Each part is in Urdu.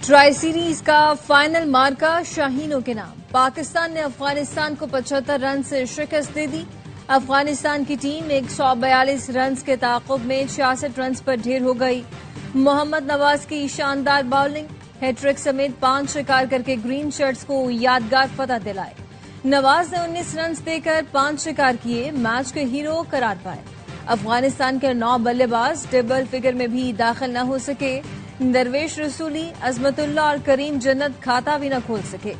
ٹرائی سیریز کا فائنل مارکا شاہینوں کے نام۔ پاکستان نے افغانستان کو 75 رن سے شکست دے دی۔ افغانستان کی ٹیم 142 رنز کے تعاقب میں 66 رنز پر ڈھیر ہو گئی۔ محمد نواز کی شاندار باؤلنگ، ہیٹ ٹرک سمیت 5 شکار کر کے گرین شرٹس کو یادگار فتح دلائے۔ نواز نے 19 رنز دے کر 5 شکار کیے، میچ کے ہیرو قرار پائے۔ افغانستان کے 9 بلے باز ڈبل فگر میں بھی داخل نہ ہو سکے۔ درویش رسولی، عظمت اللہ اور کریم جنت کھاتا بھی نہ کھول سکے۔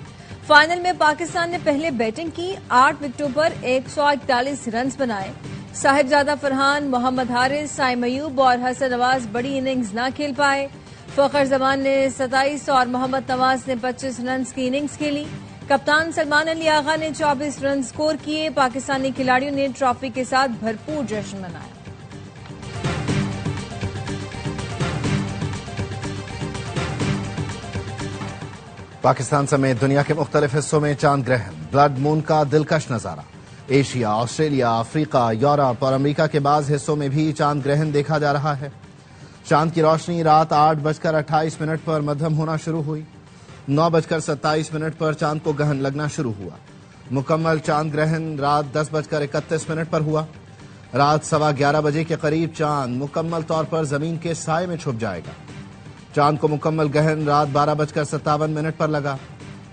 فائنل میں پاکستان نے پہلے بیٹنگ کی، 8 وکٹوں پر 141 رنز بنائے۔ صاحبزادہ فرحان، محمد حارث، سائم ایوب اور حسن نواز بڑی اننگز نہ کھیل پائے۔ فخر زمان نے 27 اور محمد نواز نے 25 رنز کی اننگز کھیلی۔ کپتان سلمان علی آغا نے 24 رن سکور کیے۔ پاکستانی کھلاڑیوں نے ٹرافی کے ساتھ بھرپور جشن منایا۔ پاکستان سمیت دنیا کے مختلف حصوں میں چاند گرہن، بلڈ مون کا دلکش نظارہ۔ ایشیا، آسٹریلیا، افریقہ، یورپ اور امریکہ کے بعض حصوں میں بھی چاند گرہن دیکھا جا رہا ہے۔ چاند کی روشنی رات 8:28 پر مدھم ہونا شروع ہوئی۔ 9:27 پر چاند کو گہن لگنا شروع ہوا۔ مکمل چاند گرہن رات 10:31 پر ہوا۔ رات 11:15 بجے کے قریب چاند مکمل طور پر زمین کے سائے میں چھپ جائے گا۔ چاند کو مکمل گہن رات 12:57 پر لگا۔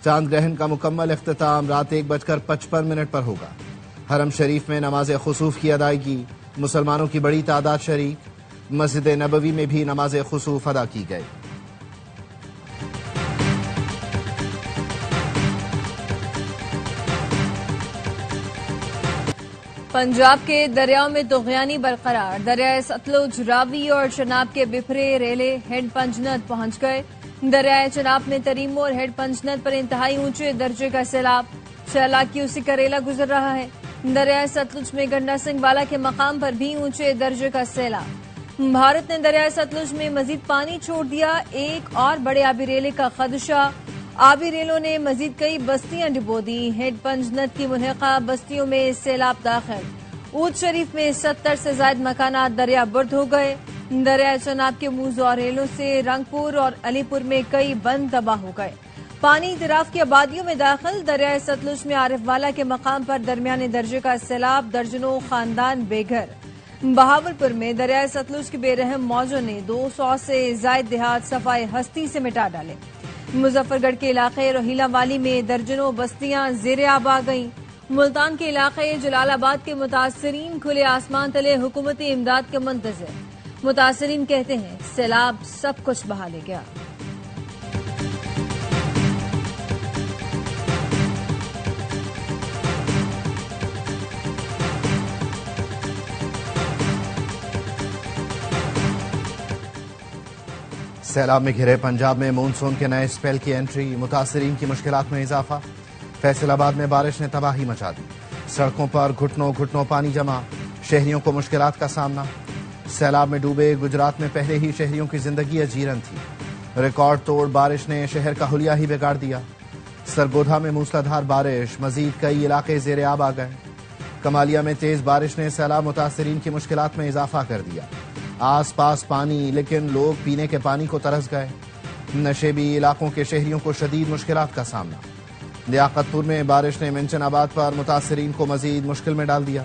چاند گرہن کا مکمل اختتام رات 1:55 پر ہوگا۔ حرم شریف میں نماز خسوف کی ادائیگی، مسلمانوں کی بڑی تعداد شریک۔ مسجد نبوی میں بھی نماز خسوف ادا کی گئی۔ پنجاب کے دریاؤں میں طغیانی برقرار۔ دریائے ستلج، راوی اور چناب کے بپھرے ریلے ہیڈ پنجنت پہنچ گئے۔ دریائے چناب میں تریمو اور ہیڈ پنجنت پر انتہائی اونچے درجے کا سیلاب، 6 لاکھ کیوسک کا ریلا گزر رہا ہے۔ دریائے ستلج میں گنڈا سنگھ والا کے مقام پر بھی اونچے درجے کا سیلاب۔ بھارت نے دریائے ستلج میں مزید پانی چھوڑ دیا، ایک اور بڑے آبی ریلے کا خدشہ۔ آبی ریلوں نے مزید کئی بستیاں ڈبو دی۔ ہیڈ پنجنت کی ملحقہ بستیوں میں سیلاب داخل۔ اود شریف میں 70 سے زائد مکانات دریا برد ہو گئے۔ دریائے چناب کے موزوں اور ریلوں سے رنگپور اور علی پور میں کئی بند تباہ ہو گئے۔ پانی اطراف کی آبادیوں میں داخل۔ دریائے ستلج میں عارف والا کے مقام پر درمیانے درجے کا سیلاب، درجنوں خاندان بے گھر۔ بہاولپور میں دریائے ستلج کی بے رحم موجوں نے 200 سے زائد دیہات صفائے ہستی سے مٹا ڈالے۔ مظفر گڑھ کے علاقے روہیلا والی میں درجنوں بستیاں زیر آب آ گئیں۔ ملتان کے علاقے جلال آباد کے متاثرین کھلے آسمان تلے حکومتی امداد کے منتظر۔ متاثرین کہتے ہیں سیلاب سب کچھ بہا لے گیا۔ سیلاب میں گھرے پنجاب میں مونسون کے نئے اسپیل کی انٹری، متاثرین کی مشکلات میں اضافہ۔ فیصل آباد میں بارش نے تباہی مچا دی، سڑکوں پر گھٹنوں پانی جمع، شہریوں کو مشکلات کا سامنا۔ سیلاب میں ڈوبے گجرات میں پہلے ہی شہریوں کی زندگی اجیرن تھی، ریکارڈ توڑ بارش نے شہر کا حلیہ ہی بگاڑ دیا۔ سرگودھا میں موسلادھار بارش، مزید کئی علاقے زیر آب آ گئے۔ کمالیہ میں تیز بارش نے سیلاب متاثرین کی مشکلات میں اضافہ کر دیا، آس پاس پانی لیکن لوگ پینے کے پانی کو ترس گئے۔ نشیبی علاقوں کے شہریوں کو شدید مشکلات کا سامنا۔ لیاقت پور میں بارش نے منچن آباد پر متاثرین کو مزید مشکل میں ڈال دیا،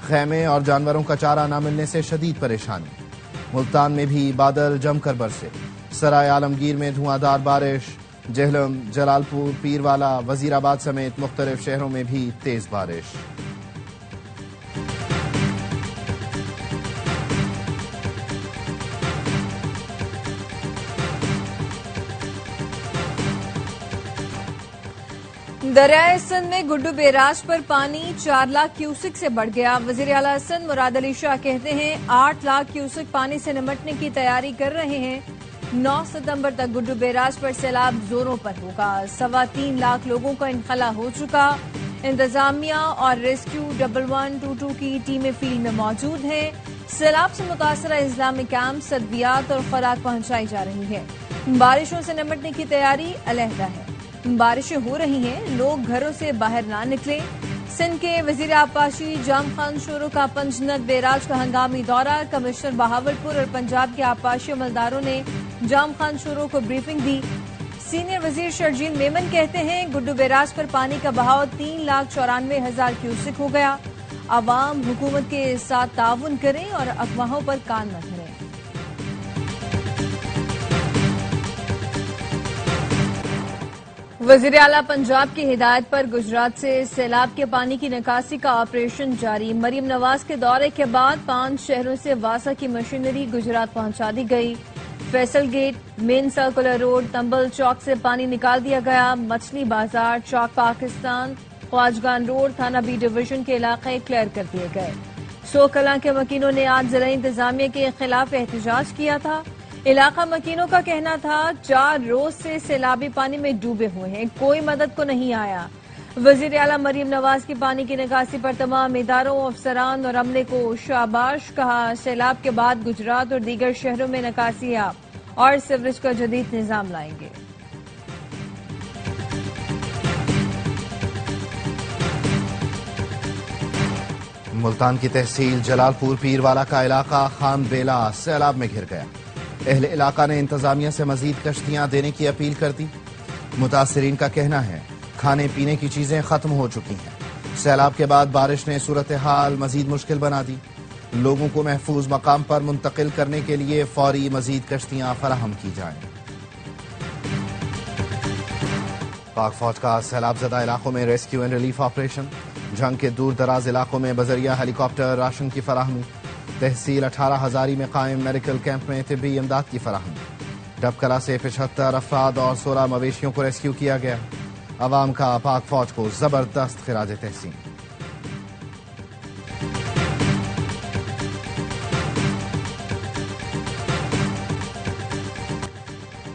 خیمے اور جانوروں کا چارہ نہ ملنے سے شدید پریشانی۔ ملتان میں بھی بادل جم کر برسے، سرائے عالمگیر میں دھواں دار بارش، جہلم، جلال پور، پیروالا، وزیر آباد سمیت مختلف شہروں میں بھی تیز بارش۔ دریائے سندھ میں گڈو بیراج پر پانی 4 لاکھ کیوسک سے بڑھ گیا۔ وزیر اعلیٰ سندھ مراد علی شاہ کہتے ہیں 8 لاکھ کیوسک پانی سے نمٹنے کی تیاری کر رہے ہیں۔ 9 ستمبر تک گڈو بیراج پر سیلاب زوروں پر ہوگا۔ 3.25 لاکھ لوگوں کا انخلا ہو چکا۔ انتظامیہ اور ریسکیو 112 کی ٹیمیں فیلڈ میں موجود ہیں۔ سیلاب سے متاثرہ اضلاع میں کیمپ، ادویات اور خوراک پہنچائی جا رہی ہے۔ بارشوں سے نمٹنے کی تیاری علیحدہ ہے۔ بارشیں ہو رہی ہیں، لوگ گھروں سے باہر نہ نکلیں۔ سندھ کے وزیر آبپاشی جام خان شورو کا پنجنت بیراج کا ہنگامی دورہ۔ کمشنر بہاولپور اور پنجاب کے آبپاشی عملداروں نے جام خان شورو کو بریفنگ دی۔ سینئر وزیر شرجیل میمن کہتے ہیں گڈو بیراج پر پانی کا بہاؤ 3,94,000 کیوسک ہو گیا. عوام حکومت کے ساتھ تعاون کریں اور افواہوں پر کان نہ دھریں. وزیر اعلیٰ پنجاب کی ہدایت پر گجرات سے سیلاب کے پانی کی نکاسی کا آپریشن جاری. مریم نواز کے دورے کے بعد 5 شہروں سے واسا کی مشینری گجرات پہنچا دی گئی. فیصل گیٹ، مین سرکولر روڈ، تمبل چوک سے پانی نکال دیا گیا. مچھلی بازار، چوک پاکستان، خواجگان روڈ، تھانہ بی ڈویژن کے علاقے کلیئر کر دیے گئے. سو کلاں کے مکینوں نے آج ضلعی انتظامیہ کے خلاف احتجاج کیا تھا. علاقہ مکینوں کا کہنا تھا 4 روز سے سیلابی پانی میں ڈوبے ہوئے ہیں، کوئی مدد کو نہیں آیا. وزیر اعلیٰ مریم نواز کی پانی کی نکاسی پر تمام اداروں، افسران اور عملے کو شاباش کہا. سیلاب کے بعد گجرات اور دیگر شہروں میں نکاسیاں اور سیوریج کا جدید نظام لائیں گے. ملتان کی تحصیل جلال پور پیروالا کا علاقہ خان بیلا سیلاب میں گھر گیا. اہل علاقہ نے انتظامیہ سے مزید کشتیاں دینے کی اپیل کر دی. متاثرین کا کہنا ہے کھانے پینے کی چیزیں ختم ہو چکی ہیں. سیلاب کے بعد بارش نے صورتحال مزید مشکل بنا دی. لوگوں کو محفوظ مقام پر منتقل کرنے کے لیے فوری مزید کشتیاں فراہم کی جائیں. پاک فوج کا سیلاب زدہ علاقوں میں ریسکیو اینڈ ریلیف آپریشن. جنگ کے دور دراز علاقوں میں بذریعہ ہیلی کاپٹر راشن کی فراہمی. تحصیل 18 ہزاری میں قائم میڈیکل کیمپ میں طبی امداد کی فراہمی. ڈبکلا سے 75 افراد اور 16 مویشیوں کو ریسکیو کیا گیا. عوام کا پاک فوج کو زبردست خراج تحسین.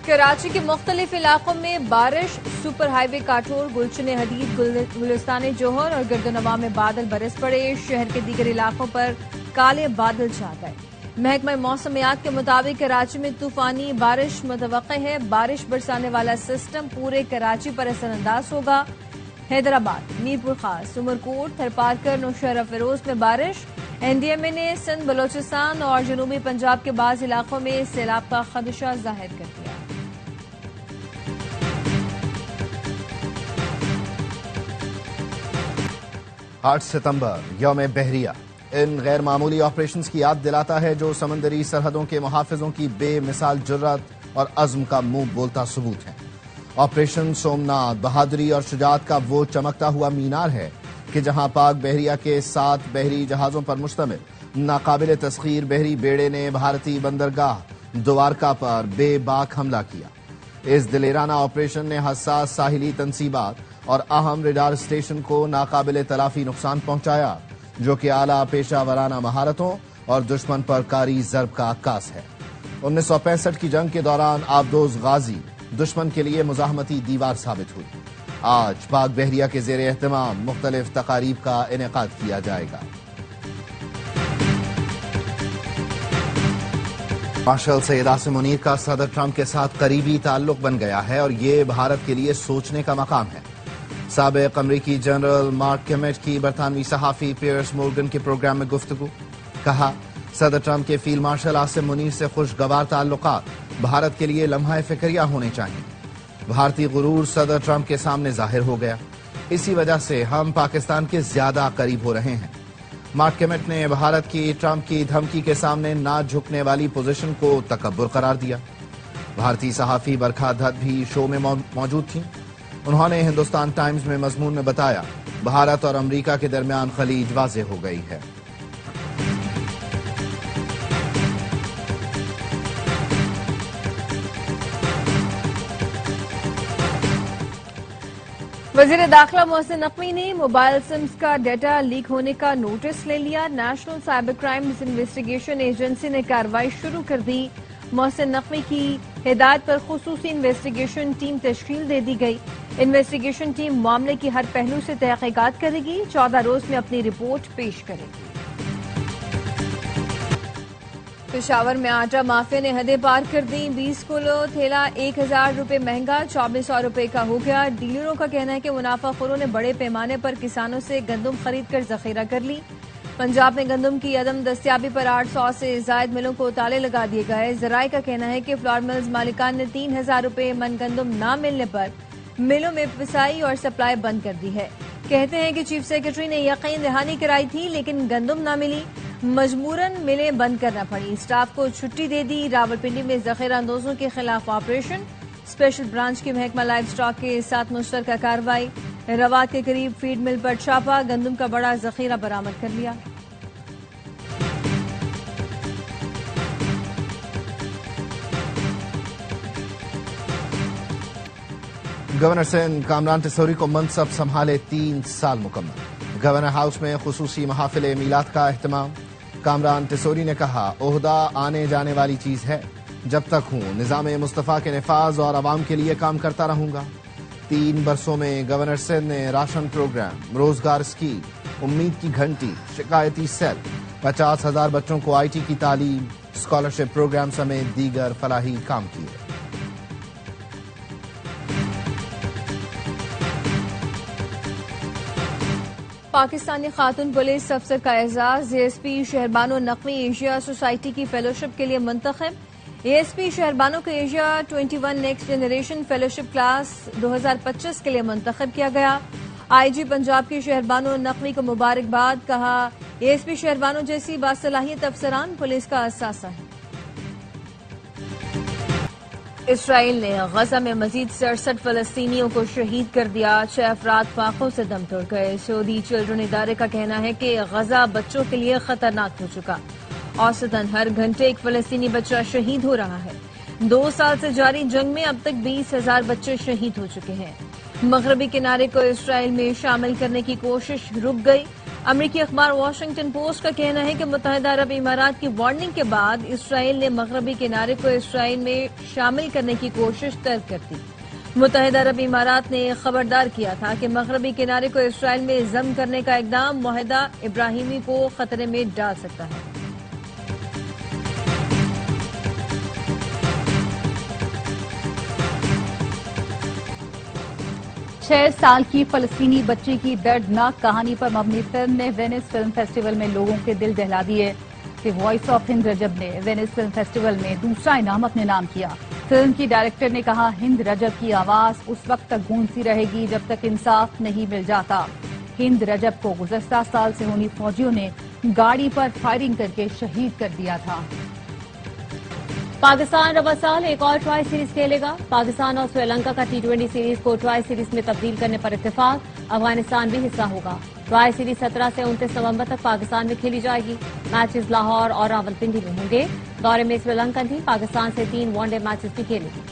کراچی کے مختلف علاقوں میں بارش. سپر ہائی وے کاٹور، گلشن حدید، گلستان جوہر اور گردنواں میں بادل برس پڑے. شہر کے دیگر علاقوں پر کالے بادل چھا گئے. محکمہ موسمیات کے مطابق کراچی میں طوفانی بارش متوقع ہے. بارش برسانے والا سسٹم پورے کراچی پر اثر انداز ہوگا. حیدرآباد، میرپور خاص، عمرکوٹ، تھرپارکر، نوشہرہ فیروز میں بارش. این ڈی ایم اے نے سندھ، بلوچستان اور جنوبی پنجاب کے بعض علاقوں میں سیلاب کا خدشہ ظاہر کر دیا. 8 ستمبر یوم بحریہ ان غیر معمولی آپریشنز کی یاد دلاتا ہے جو سمندری سرحدوں کے محافظوں کی بے مثال جرات اور عزم کا منہ بولتا ثبوت ہے. آپریشن سومناتھ بہادری اور شجاعت کا وہ چمکتا ہوا مینار ہے کہ جہاں پاک بحریہ کے 7 بحری جہازوں پر مشتمل ناقابل تسخیر بحری بیڑے نے بھارتی بندرگاہ دوارکا پر بے باک حملہ کیا. اس دلیرانہ آپریشن نے حساس ساحلی تنصیبات اور اہم ریڈار اسٹیشن کو ناقابل تلافی نقصان پہنچایا جو کہ اعلیٰ پیشہ ورانہ مہارتوں اور دشمن پر کاری ضرب کا عکاس ہے. 1965 کی جنگ کے دوران آبدوز غازی دشمن کے لیے مزاحمتی دیوار ثابت ہوئی. آج پاک بحریہ کے زیر اہتمام مختلف تقاریب کا انعقاد کیا جائے گا. مارشل سید عاصم منیر کا صدر ٹرمپ کے ساتھ قریبی تعلق بن گیا ہے اور یہ بھارت کے لیے سوچنے کا مقام ہے. سابق امریکی جنرل مارک کیمیٹ کی برطانوی صحافی پیئرس مورگن کے پروگرام میں گفتگو. کہا صدر ٹرمپ کے فیلڈ مارشل عاصم منیر سے خوشگوار تعلقات بھارت کے لیے لمحہ فکریہ ہونے چاہیے. بھارتی غرور صدر ٹرمپ کے سامنے ظاہر ہو گیا. اسی وجہ سے ہم پاکستان کے زیادہ قریب ہو رہے ہیں. مارک کیمیٹ نے بھارت کی ٹرمپ کی دھمکی کے سامنے نہ جھکنے والی پوزیشن کو تکبر قرار دیا. بھارتی صحافی برکھا دت بھی شو میں موجود تھیں. انہوں نے ہندوستان ٹائمز میں مضمون میں بتایا بھارت اور امریکہ کے درمیان خلیج واضح ہو گئی ہے. وزیر داخلہ محسن نقوی نے موبائل سمز کا ڈیٹا لیک ہونے کا نوٹس لے لیا. National cyber crimes investigation agency نے کارروائی شروع کر دی. محسن نقوی کی ہدایت پر خصوصی انویسٹیگیشن ٹیم تشکیل دے دی گئی. انویسٹیگیشن ٹیم معاملے کی ہر پہلو سے تحقیقات کرے گی. 14 روز میں اپنی رپورٹ پیش کرے گی. پشاور میں آٹا مافیا نے حدیں پار کر دیں. 20 کلو تھیلا 1000 روپے مہنگا 2400 روپے کا ہو گیا. ڈیلروں کا کہنا ہے کہ منافع خوروں نے بڑے پیمانے پر کسانوں سے گندم خرید کر ذخیرہ کر لی. پنجاب میں گندم کی عدم دستیابی پر 800 سے زائد ملوں کو تالے لگا دیے گئے. ذرائع کا کہنا ہے کہ فلور ملز مالکان نے 3,000 روپے من گندم نہ ملنے پر ملوں میں پسائی اور سپلائی بند کر دی ہے. کہتے ہیں کہ چیف سیکرٹری نے یقین دہانی کرائی تھی لیکن گندم نہ ملی، مجبوراً ملیں بند کرنا پڑی. اسٹاف کو چھٹی دے دی. راولپنڈی میں ذخیرہ اندوزوں کے خلاف آپریشن، اسپیشل برانچ کی محکمہ لائف سٹاک کے ساتھ مشترکہ کارروائی. روات کے قریب فیڈ مل پر چھاپا، گندم کا بڑا ذخیرہ برآمد کر لیا. گورنر سندھ کامران ٹیسوری کو منصب سنبھالے 3 سال مکمل. گورنر ہاؤس میں خصوصی محافل میلاد کا اہتمام. کامران ٹیسوری نے کہا عہدہ آنے جانے والی چیز ہے، جب تک ہوں نظام مصطفیٰ کے نفاذ اور عوام کے لیے کام کرتا رہوں گا. 3 برسوں میں گورنر سندھ نے راشن پروگرام، روزگار اسکیم، امید کی گھنٹی، شکایتی سیل، 50,000 بچوں کو آئی ٹی کی تعلیم، اسکالرشپ پروگرام سمیت دیگر فلاحی کام کیے. پاکستانی خاتون پولیس افسر کا اعزاز. A S P Shehrbano Naqvi Asia society کی فیلوشپ کے لیے منتخب. اے ایس پی شہربانو کو Asia 21 next generation fellowship class 2025 کے لیے منتخب کیا گیا. آئی جی پنجاب کی شہربانو نقوی کو مبارکباد. کہا اے ایس پی شہربانو جیسی باصلاحیت افسران پولیس کا اثاثہ ہیں. اسرائیل نے غزہ میں مزید 67 فلسطینیوں کو شہید کر دیا. 6 افراد فاقوں سے دم توڑ گئے. سعودی چلڈرن ادارے کا کہنا ہے کہ غزہ بچوں کے لیے خطرناک ہو چکا. اوسطاً ہر گھنٹے ایک فلسطینی بچہ شہید ہو رہا ہے. 2 سال سے جاری جنگ میں اب تک 20,000 بچے شہید ہو چکے ہیں. مغربی کنارے کو اسرائیل میں شامل کرنے کی کوشش رک گئی. امریکی اخبار واشنگٹن پوسٹ کا کہنا ہے کہ متحدہ عرب امارات کی وارننگ کے بعد اسرائیل نے مغربی کنارے کو اسرائیل میں شامل کرنے کی کوشش ترک کر دی. متحدہ عرب امارات نے خبردار کیا تھا کہ مغربی کنارے کو اسرائیل میں ضم کرنے کا اقدام معاہدہ ابراہیمی کو خطرے میں ڈال سکتا ہے. چھ سال کی فلسطینی بچی کی دردناک کہانی پر مبنی فلم نے وینس فلم فیسٹیول میں لوگوں کے دل دہلا دیے. دی وائس آف ہند رجب نے وینس فلم فیسٹیول میں دوسرا انعام اپنے نام کیا. فلم کی ڈائریکٹر نے کہا ہند رجب کی آواز اس وقت تک گونجتی رہے گی جب تک انصاف نہیں مل جاتا. ہند رجب کو گزشتہ سال سے ہونی فوجیوں نے گاڑی پر فائرنگ کر کے شہید کر دیا تھا. پاکستان رواں سال ایک اور ٹرائی سیریز کھیلے گا. پاکستان اور سری لنکا کا T20 سیریز کو ٹرائی سیریز میں تبدیل کرنے پر اتفاق. افغانستان بھی حصہ ہوگا. ٹرائی سیریز 17 سے 29 نومبر تک پاکستان میں کھیلی جائے گی. میچز لاہور اور راولپنڈی میں ہوں گے. دورے میں سری لنکا بھی پاکستان سے 3 ون ڈے میچز بھی کھیلے گی.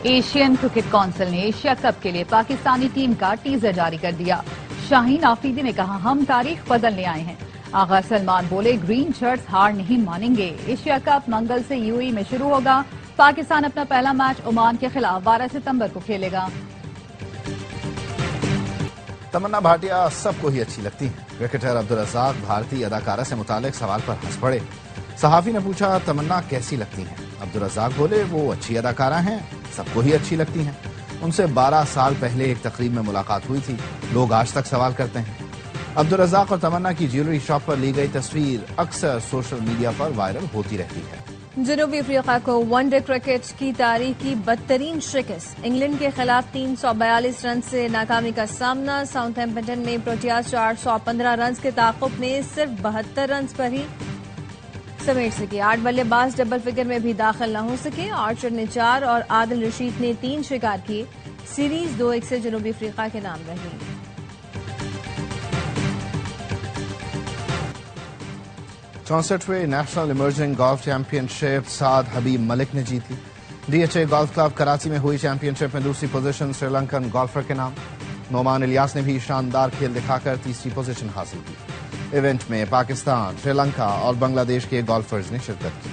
ایشین کرکٹ کونسل نے ایشیا کپ کے لیے پاکستانی ٹیم کا ٹیزر جاری کر دیا. شاہین آفریدی نے کہا ہم تاریخ بدلنے آئے ہیں. آغا سلمان بولے گرین شرٹس ہار نہیں مانیں گے. ایشیا کپ منگل سے UAE میں شروع ہوگا. پاکستان اپنا پہلا میچ عمان کے خلاف 12 ستمبر کو کھیلے گا. تمنا بھاٹیا سب کو ہی اچھی لگتی ہیں. کرکٹر عبدالرزاق بھارتی اداکارہ سے متعلق سوال پر ہنس پڑے. صحافی نے پوچھا تمنا کیسی لگتی ہیں؟ عبدالرزاق بولے وہ اچھی اداکارہ ہیں، سب کو ہی اچھی لگتی ہیں. ان سے 12 سال پہلے ایک تقریب میں ملاقات ہوئی تھی. لوگ آج تک سوال کرتے ہیں. عبدالرزاق اور تمنا کی جیولری شاپ پر لی گئی تصویر اکثر سوشل میڈیا پر وائرل ہوتی رہتی ہے. جنوبی افریقہ کو ون ڈے کرکٹ کی تاریخ کی بدترین شکست. انگلینڈ کے خلاف 342 رن سے ناکامی کا سامنا. ساؤتھ ہیمپٹن میں پروٹیاز 415 رنز کے تعاقب میں صرف 72 رنز پر ہی سمیٹ سکے. 8 بلے باز ڈبل فگر میں بھی داخل نہ ہو سکے. آرچر نے 4 اور عادل رشید نے 3 شکار کیے. سیریز 2-1 سے جنوبی افریقہ کے نام رہی. 64ویں نیشنل ایمرجنگ گولف چیمپئن شپ سعد حبیب ملک نے جیت لی. DHA گولف کلب کراچی میں ہوئی چیمپئن شپ میں دوسری پوزیشن سری لنکن گولفر کے نام. نعمان الیاس نے بھی شاندار کھیل دکھا کر تیسری پوزیشن حاصل کی. ایونٹ میں پاکستان، سری لنکا اور بنگلہ دیش کے گولفرز نے شرکت کی.